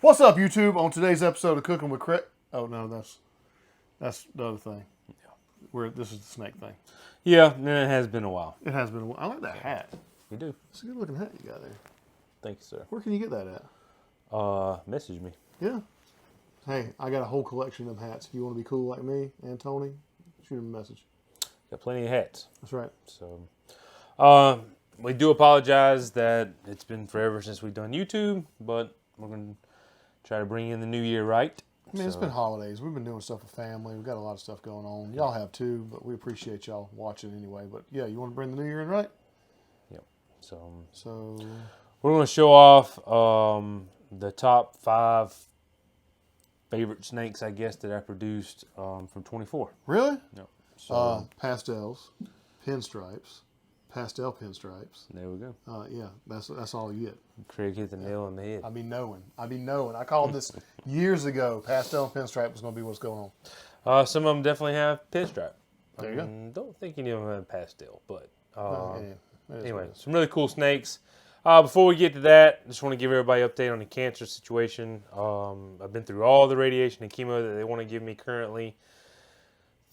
What's up, YouTube? On today's episode of Cooking with Craig. Oh no, that's the other thing. Yeah, this is the snake thing. Yeah, it has been a while. It has been a while. I like that hat. You do. It's a good looking hat you got there. Thank you, sir. Where can you get that at? Message me. Yeah. Hey, I got a whole collection of hats. If you want to be cool like me and Tony, shoot him a message. Got plenty of hats. That's right. So, we do apologize that it's been forever since we've done YouTube, but we're going to try to bring in the new year right. I mean, it's been holidays. We've been doing stuff with family. We've got a lot of stuff going on. Y'all have too, but we appreciate y'all watching anyway. But yeah, you want to bring the new year in right? Yep. So we're going to show off the top 5 favorite snakes, I guess, that I produced from 24. Really? Yep. So, pastels, pinstripes, pastel pinstripes. there we go. Yeah, that's all you get. Craig hit the nail on the head. I be knowing. I called this years ago. Pastel and pinstripe was going to be what's going on. Some of them definitely have pinstripe. There you go. Don't think any of them have pastel, but anyway, what some really cool snakes. Before we get to that, I just want to give everybody an update on the cancer situation. I've been through all the radiation and chemo that they want to give me currently.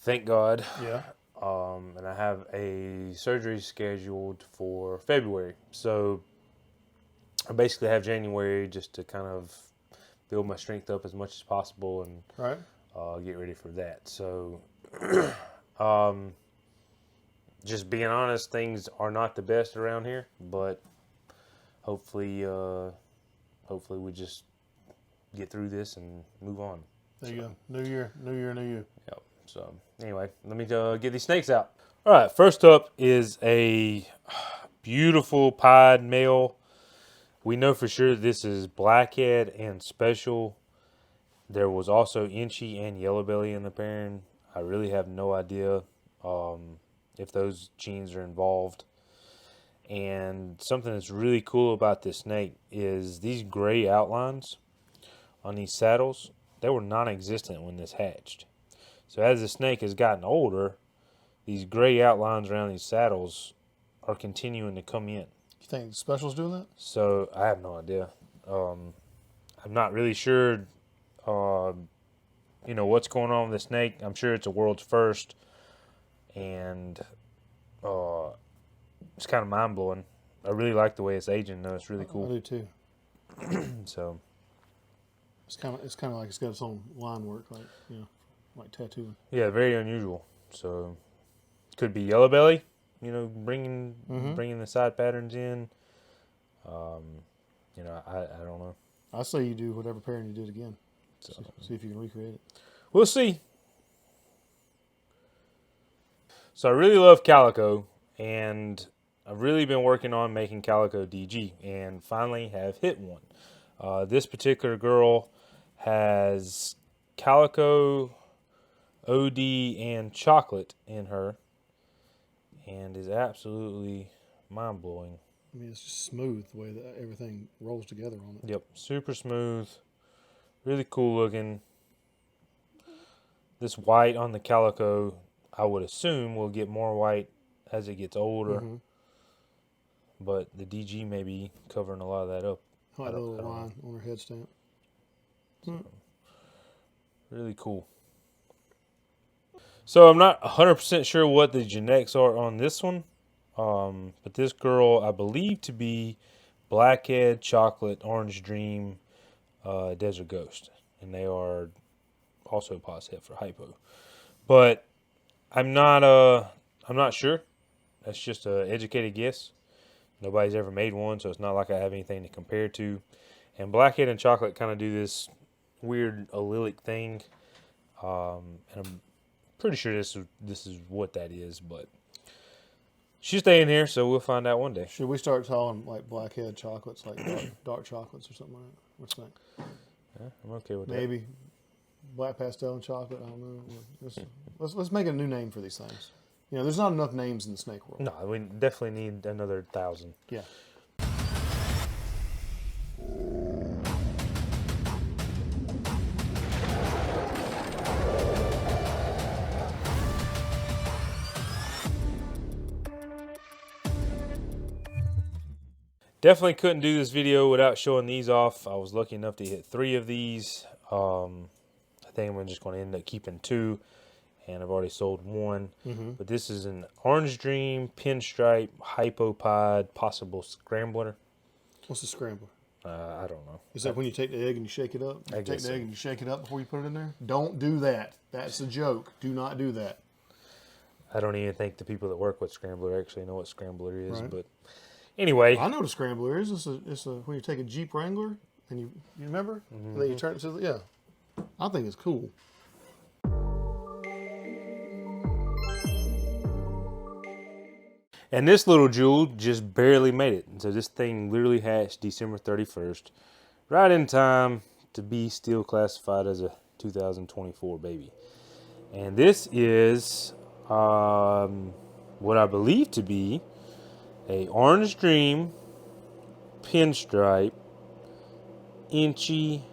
Thank God. Yeah. And I have a surgery scheduled for February. So I basically have January just to kind of build my strength up as much as possible and Right. get ready for that. So just being honest, things are not the best around here, but hopefully we just get through this and move on. There you go. New year, new you. Yep. So anyway, let me get these snakes out. All right, first up is a beautiful pied male. We know for sure this is blackhead and special. There was also inchy and yellow belly in the pairing. I really have no idea if those genes are involved. And something that's really cool about this snake is these gray outlines on these saddles. They were non-existent when this hatched. So as the snake has gotten older, these gray outlines around these saddles are continuing to come in. You think Special's doing that? So I have no idea. I'm not really sure, what's going on with the snake. I'm sure it's a world's first, and it's kind of mind blowing. I really like the way it's aging, though. It's really cool. I do too. So it's kind of like it's got its own line work, like tattooing. Yeah, very unusual. So could be yellow belly, bringing the side patterns in. I don't know. I say you do whatever pairing you did again. So see if you can recreate it. We'll see. So I really love calico, and I've really been working on making calico DG, and finally have hit one. This particular girl has calico, OD, and chocolate in her, and is absolutely mind-blowing. I mean, it's just smooth the way that everything rolls together on it. Yep, super smooth, really cool looking. This white on the calico, I would assume, will get more white as it gets older. Mm-hmm. But the DG may be covering a lot of that up. I like the little line on her head stamp. So, really cool. So I'm not 100% sure what the genetics are on this one. But this girl, I believe to be Blackhead, Chocolate, Orange Dream, Desert Ghost. And they are also positive for hypo. But I'm not sure. That's just an educated guess. Nobody's ever made one, so it's not like I have anything to compare to. And Blackhead and Chocolate kind of do this weird allelic thing. And I'm pretty sure this is what that is, but she's staying here, so we'll find out one day. Should we start calling like Blackhead chocolates, like dark chocolates or something like that? What's that? Yeah, I'm okay with Maybe black pastel and chocolate. I don't know. Let's make a new name for these things. There's not enough names in the snake world. No, we definitely need another 1,000. Yeah. Definitely couldn't do this video without showing these off. I was lucky enough to hit 3 of these. I think I'm just going to end up keeping 2, and I've already sold 1. But this is an Orange Dream Pinstripe Hypopod Possible Scrambler. What's a scrambler? I don't know. Is that when you take the egg and you shake it up? You take the egg and you shake it up before you put it in there? Don't do that. That's a joke. Do not do that. I don't even think the people that work with Scrambler actually know what Scrambler is. Right. But anyway. I know what a Scrambler is. It's when you take a Jeep Wrangler and you remember? And then you turn it to the, yeah. I think it's cool. And this little jewel just barely made it. So this thing literally hatched December 31st, right in time to be still classified as a 2024 baby. And this is what I believe to be a Orange Dream Pinstripe Inchy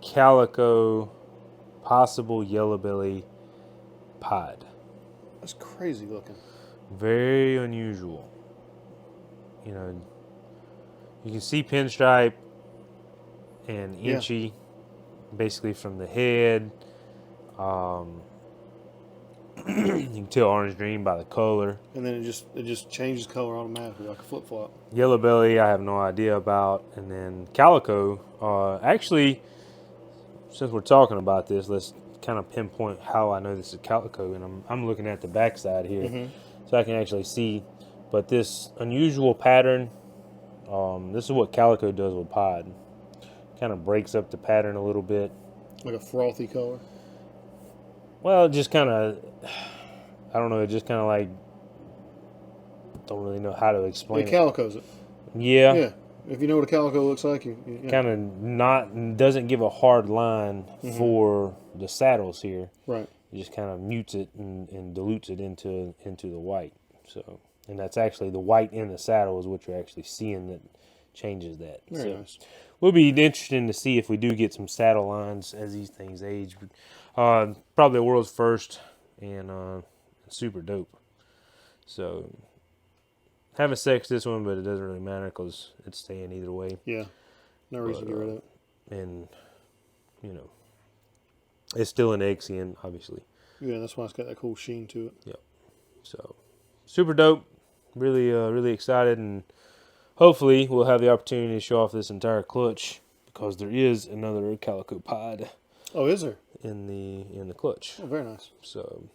Calico Possible Yellow Belly Pod. That's crazy looking. Very unusual. You know, you can see pinstripe and inchy basically from the head. You can tell Orange Dream by the color. And then it just changes color automatically like a flip-flop. Yellow belly, I have no idea about. And then calico. Actually, since we're talking about this, let's kind of pinpoint how I know this is calico. And I'm looking at the backside here. So I can actually see, but this unusual pattern, this is what calico does with pod. Kind of breaks up the pattern a little bit. Like a frothy color? Well, it just kind of, I don't know, it just kind of like, don't really know how to explain it. Calico's it. Yeah. Yeah. If you know what a calico looks like, kind of doesn't give a hard line for the saddles here. Right. It just kind of mutes it and dilutes it into the white. So, and that's actually the white in the saddle is what you're actually seeing that changes that. Very nice. Will be interesting to see if we do get some saddle lines as these things age. Probably the world's first and super dope. So, haven't sexed this one, but it doesn't really matter because it's staying either way. Yeah, no reason to get rid of it. And, you know, it's still an egg skin, obviously. Yeah, that's why it's got that cool sheen to it. Yep. So, super dope. Really, really excited, and hopefully we'll have the opportunity to show off this entire clutch because there is another calico pod. Oh, is there? In the clutch. Oh, very nice. So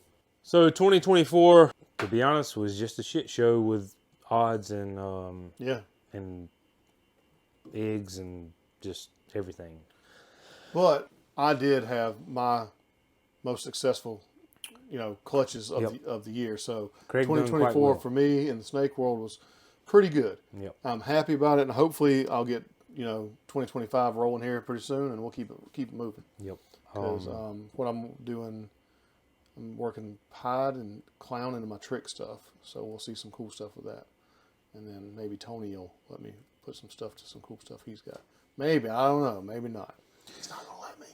2024, to be honest, was just a shit show with odds and and eggs and just everything. But I did have my most successful, clutches of the year. So Craig 2024 for me in the snake world was pretty good. Yep. I'm happy about it, and hopefully I'll get 2025 rolling here pretty soon, and we'll keep it moving. Yep. Because what I'm doing, I'm working hide and clown into my trick stuff. So we'll see some cool stuff with that, and then maybe Tony will let me put some stuff to some cool stuff he's got. Maybe, I don't know. Maybe not. He's not gonna let me.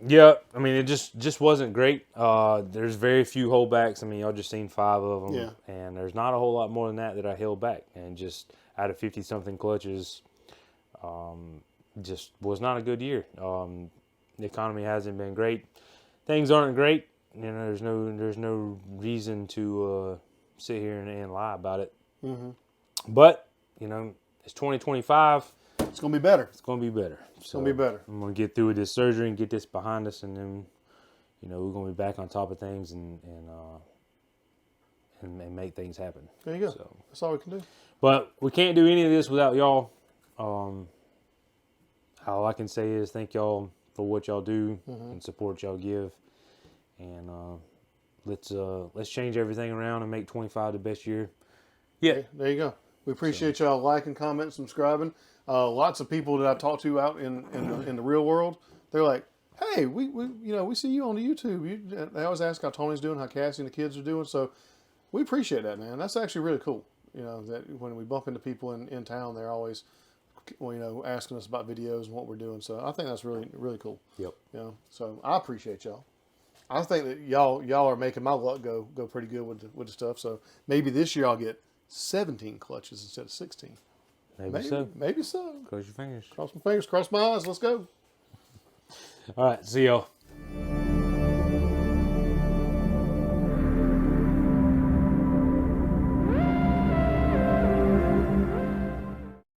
Yeah, I mean, it just wasn't great. There's very few holdbacks. I mean, y'all just seen 5 of them. Yeah. And there's not a whole lot more than that I held back. And just out of 50-something clutches, just was not a good year. The economy hasn't been great. Things aren't great. There's no reason to sit here and lie about it. But, it's 2025. It's going to be better. It's going to be better. It's going to be better. I'm going to get through with this surgery and get this behind us, and then, we're going to be back on top of things and make things happen. There you go. So, that's all we can do. But we can't do any of this without y'all. All I can say is thank y'all for what y'all do and support y'all give. And let's change everything around and make 25 the best year. Yeah. Okay, there you go. We appreciate y'all liking, commenting, subscribing. Lots of people that I talk to out in the real world, they're like, "Hey, we see you on the YouTube." They always ask how Tony's doing, how Cassie and the kids are doing. So we appreciate that, man. That's actually really cool. That when we bump into people in town, they're always, asking us about videos and what we're doing. So I think that's really, really cool. Yep. So I appreciate y'all. I think that y'all are making my luck go pretty good with the stuff. So maybe this year I'll get 17 clutches instead of 16. Maybe so. Maybe so. Close your fingers. Cross my fingers, cross my eyes. Let's go. All right. See y'all.